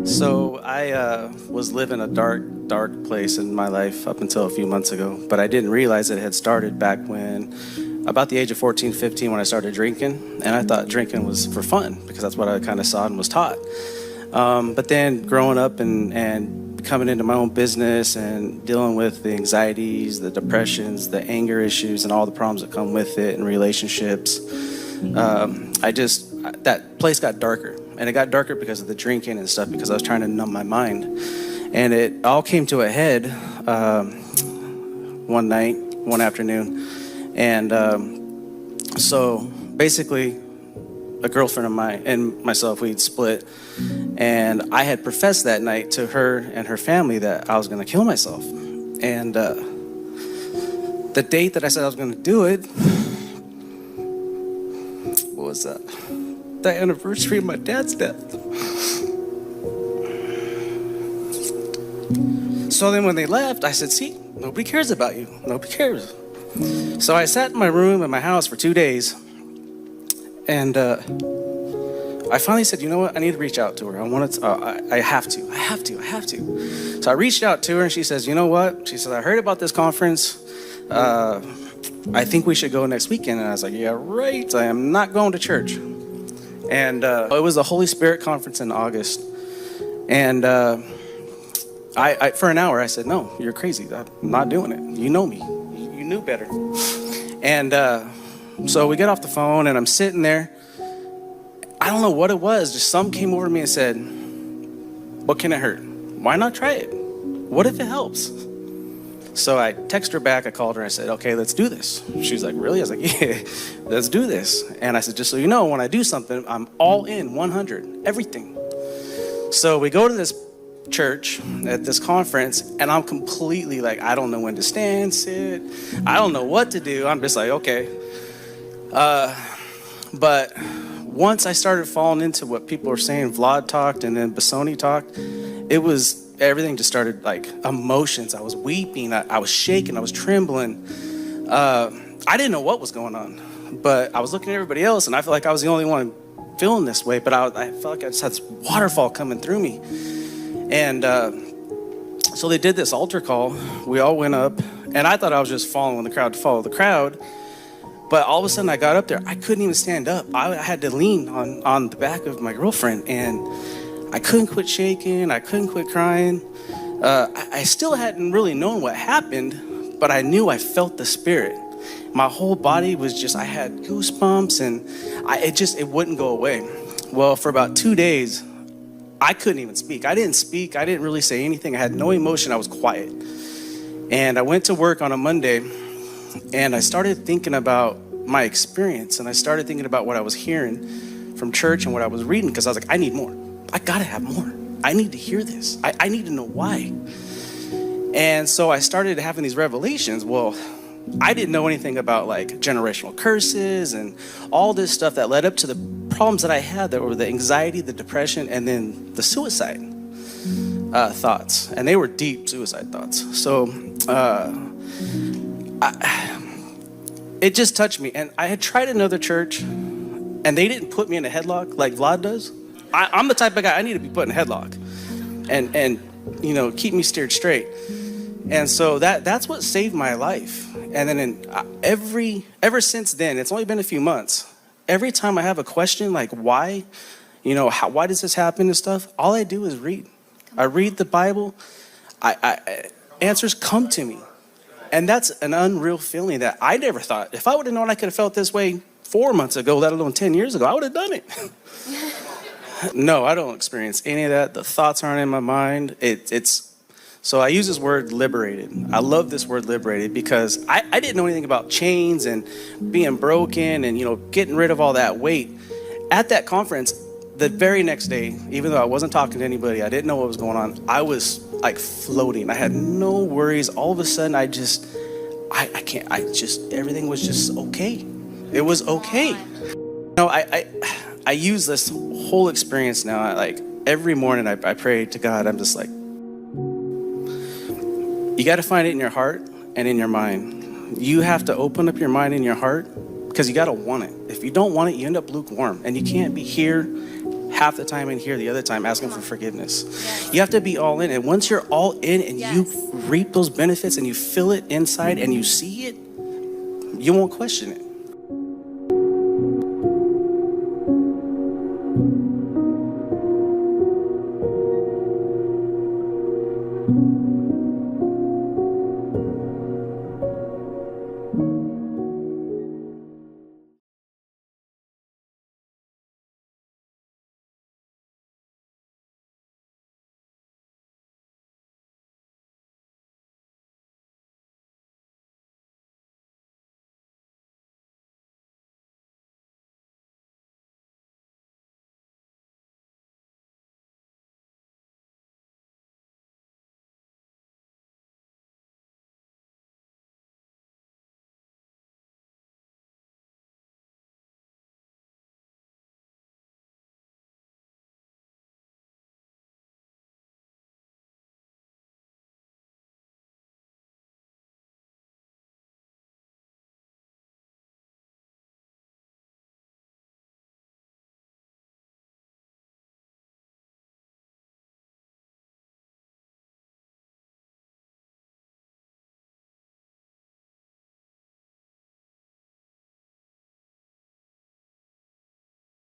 So I was living a dark place in my life up until a few months ago, but I didn't realize it had started back when, about the age of 14, 15, when I started drinking. And I thought drinking was for fun because that's what I kind of saw and was taught. But then growing up and coming into my own business and dealing with the anxieties, the depressions, the anger issues, and all the problems that come with it in relationships, that place got darker. And it got darker because of the drinking and stuff, because I was trying to numb my mind. And it all came to a head one night, one afternoon. And so basically, a girlfriend of mine and myself, we'd split. And I had professed that night to her and her family that I was going to kill myself. And the date that I said I was going to do it, what was that? The anniversary of my dad's death. So then when they left, I said, see, nobody cares about you. Nobody cares. So I sat in my room in my house for 2 days. And I finally said, you know what? I need to reach out to her. I have to. So I reached out to her and she says, you know what? She says, I heard about this conference. I think we should go next weekend. And I was like, yeah, right. I am not going to church. And it was the Holy Spirit conference in August. And I for an hour, I said, no, you're crazy. I'm not doing it. You know me. You knew better. And so we get off the phone and I'm sitting there. I don't know what it was. Just something came over me and said, what can it hurt? Why not try it? What if it helps? So I texted her back, I called her, I said, okay, let's do this. She's like, really? I was like, yeah, let's do this. And I said, just so you know, when I do something, I'm all in, 100, everything. So we go to this church at this conference, and I'm completely like, I don't know when to stand, sit. I don't know what to do. I'm just like, okay. But once I started falling into what people were saying, flawed talked, and then Basoni talked, everything just started like emotions. I was weeping, I was shaking, I was trembling. I didn't know what was going on, but I was looking at everybody else and I felt like I was the only one feeling this way, but I felt like I just had this waterfall coming through me. And so they did this altar call. We all went up and I thought I was just following the crowd to follow the crowd. But all of a sudden I got up there, I couldn't even stand up. I had to lean on the back of my girlfriend and I couldn't quit shaking. I couldn't quit crying. I still hadn't really known what happened, but I knew I felt the Spirit. My whole body was just, I had goosebumps and it wouldn't go away. Well, for about 2 days, I couldn't even speak. I didn't speak. I didn't really say anything. I had no emotion. I was quiet. And I went to work on a Monday and I started thinking about my experience and I started thinking about what I was hearing from church and what I was reading because I was like, I need more. I gotta have more. I need to hear this. I need to know why. And so I started having these revelations. Well, I didn't know anything about like generational curses and all this stuff that led up to the problems that I had that were the anxiety, the depression, and then the suicide thoughts. And they were deep suicide thoughts. So it just touched me. And I had tried another church and they didn't put me in a headlock like Vlad does. I'm the type of guy, I need to be put in a headlock and keep me steered straight. And so that's what saved my life. And then ever since then, it's only been a few months. Every time I have a question like why, why does this happen and stuff, all I do is read. I read the Bible. Answers come to me. And that's an unreal feeling that I never thought. If I would have known I could have felt this way 4 months ago, let alone 10 years ago, I would have done it. No, I don't experience any of that. The thoughts aren't in my mind. So I use this word liberated. I love this word liberated because I didn't know anything about chains and being broken and, getting rid of all that weight. At that conference, the very next day, even though I wasn't talking to anybody, I didn't know what was going on. I was like floating. I had no worries. All of a sudden, everything was just okay. It was okay. I use this whole experience now. Like every morning I pray to God. I'm just like, you got to find it in your heart and in your mind. You have to open up your mind and your heart because you got to want it. If you don't want it, you end up lukewarm and you can't be here half the time in here, the other time asking for forgiveness. Yes. You have to be all in. And once you're all in and Yes. you reap those benefits and you feel it inside and you see it, you won't question it.